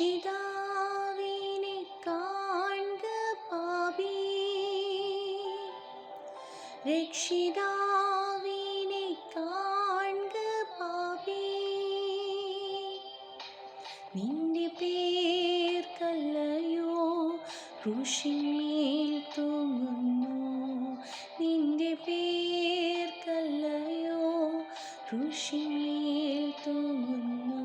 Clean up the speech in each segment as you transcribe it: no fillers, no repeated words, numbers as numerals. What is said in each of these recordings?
രക്ഷിതാവിനെ കാൺക പാപി, രക്ഷിതാവിനെ കാൺക പാപി. നിന്റെ പേർക്കല്ലയോ ക്രൂശിന്മേൽ തൂങ്ങുന്നു, നിന്റെ പേർക്കല്ലയോ ക്രൂശിന്മേൽ തൂങ്ങുന്നു.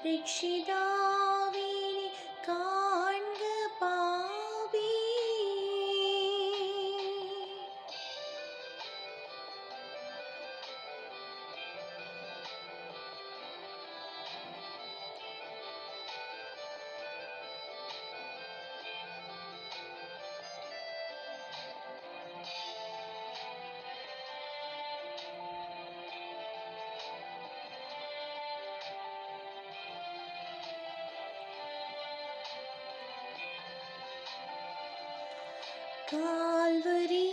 രക്ഷിതാവിനെ കാൺക പാപി. കാൽവരി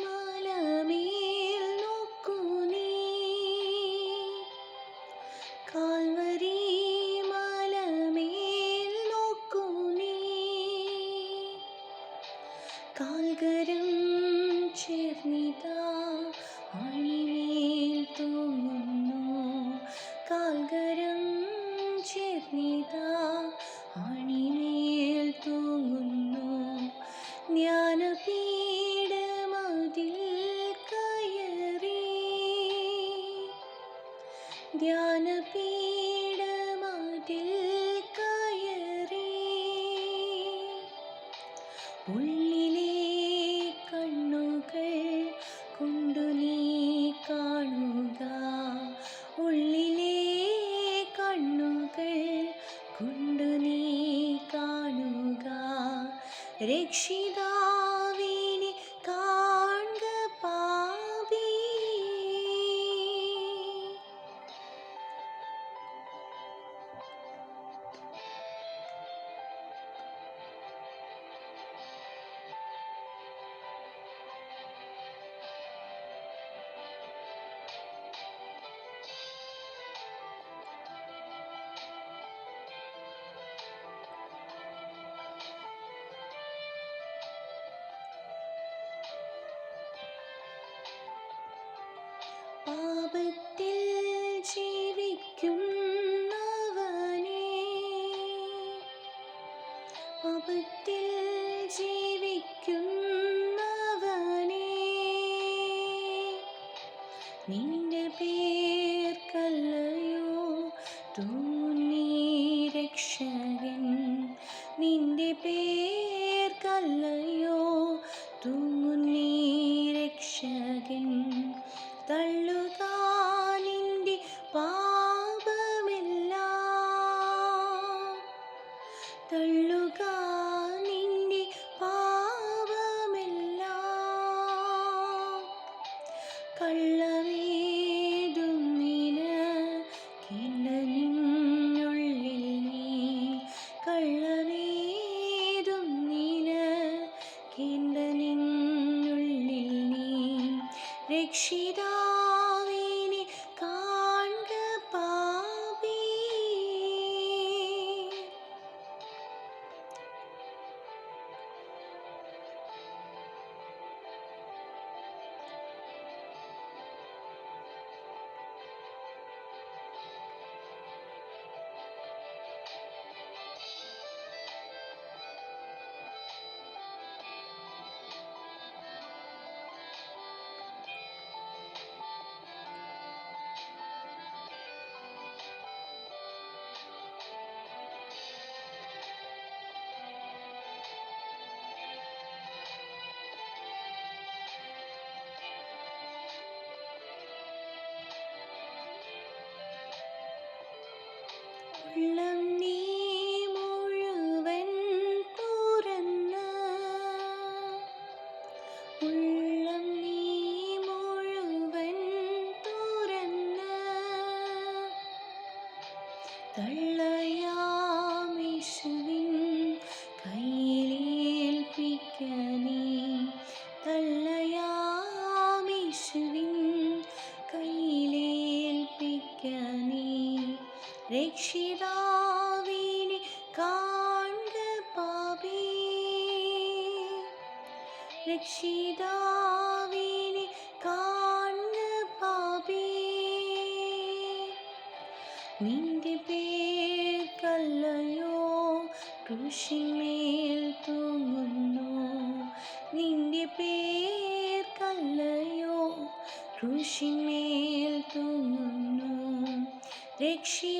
മലമേൽ നോക്കൂ നീ, കാൽവരി മലമേൽ നോക്കൂ നീ. കാൽകരം ചേർന്നിതാ ആണിമേൽ തൂങ്ങുന്നു, കാൽകരം ചേർന്നിതാ ആണിമേൽ തൂങ്ങുന്നു. ജ്ഞാനപീഠമതിൽ കയറി, ധ്യാനപീഠമതിൽ കയറി. ഉള്ളിലെ കണ്ണുകൾ കൊണ്ടു നീ കാണുക, ഉള്ളിലെ കണ്ണുകൾ കൊണ്ടു നീ കാണുക. രക്ഷിതാവിനെ കാൺക പാപി. പാപത്തിൽ ജീവിക്കുന്നവനെ, പാപത്തിൽ ജീവിക്കുന്നവനെ, നിന്റെ പേർക്കല്ലയോ തൂങ്ങി രക്ഷകൻ, നിന്റെ പേർക്കല്ലയോ തൂങ്ങി രക്ഷകൻ. തള്ളുക നിന്റെ പാപമെല്ലാം, തള്ളുക നിന്റെ പാപമെല്ലാം. കള്ളവേതും നിനക്കില്ല നിന്നുള്ളിൽ നീ, കള്ളവേതും നിനക്കില്ല നിന്നുള്ളിൽ നീ. രക്ഷിതാവിനെ കാൺക പാപി. ഉള്ളം നീ മുഴുവൻ തുറന്ന്, ഉള്ളം നീ മുഴുവൻ തുറന്ന്. തള്ളയാം യേശുവിൻ കയ്യിലേൽപ്പിക്ക നീ, തള്ളയാം യേശുവിൻ കയ്യിലേൽപ്പിക്ക നീ. രക്ഷിതാവിനെ കാൺക പാപി, രക്ഷിതാവിനെ കാൺക പാപി. നിന്റെ പേർക്കല്ലയോ ക്രൂശിന്മേൽ തൂങ്ങുന്നു, നിന്റെ പേർക്കല്ലയോ ക്രൂശിന്മേൽ തൂങ്ങുന്നു. രക്ഷിതാവേ